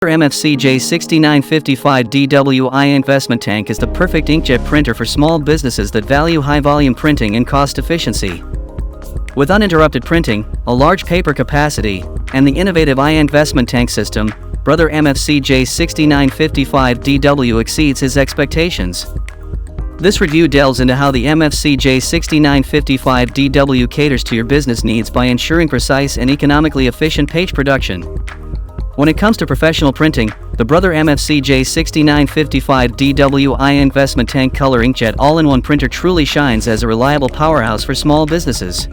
MFC-J6955DW INKvestment Tank is the perfect inkjet printer for small businesses that value high-volume printing and cost efficiency. With uninterrupted printing, a large paper capacity, and the innovative INKvestment Tank system, Brother MFC-J6955DW exceeds his expectations. This review delves into how the MFC-J6955DW caters to your business needs by ensuring precise and economically efficient page production. When it comes to professional printing, the Brother MFC-J6955DW INKvestment Tank Color Inkjet all-in-one printer truly shines as a reliable powerhouse for small businesses.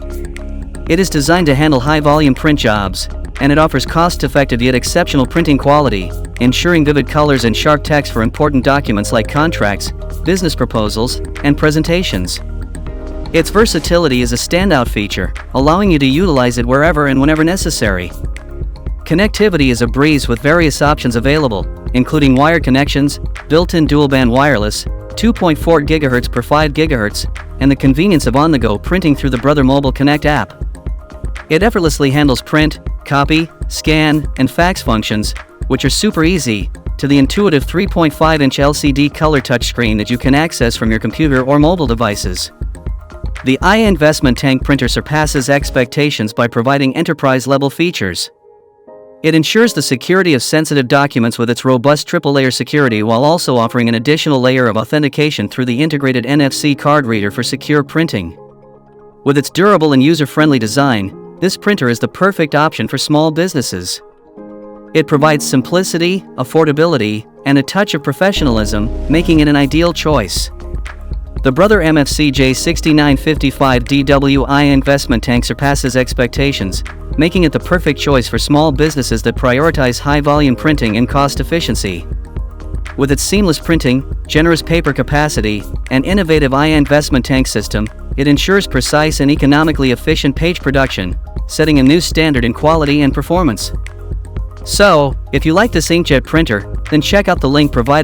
It is designed to handle high-volume print jobs, and it offers cost-effective yet exceptional printing quality, ensuring vivid colors and sharp text for important documents like contracts, business proposals, and presentations. Its versatility is a standout feature, allowing you to utilize it wherever and whenever necessary. Connectivity is a breeze with various options available, including wired connections, built-in dual-band wireless, 2.4 GHz per 5 GHz, and the convenience of on-the-go printing through the Brother Mobile Connect app. It effortlessly handles print, copy, scan, and fax functions, which are super easy, to the intuitive 3.5-inch LCD color touchscreen that you can access from your computer or mobile devices. The INKvestment Tank printer surpasses expectations by providing enterprise-level features. It ensures the security of sensitive documents with its robust triple-layer security while also offering an additional layer of authentication through the integrated NFC card reader for secure printing. With its durable and user-friendly design, this printer is the perfect option for small businesses. It provides simplicity, affordability, and a touch of professionalism, making it an ideal choice. The Brother MFC-J6955DW INKvestment Tank surpasses expectations, making it the perfect choice for small businesses that prioritize high-volume printing and cost efficiency. With its seamless printing, generous paper capacity, and innovative INKvestment Tank system, it ensures precise and economically efficient page production, setting a new standard in quality and performance. So, if you like this inkjet printer, then check out the link provided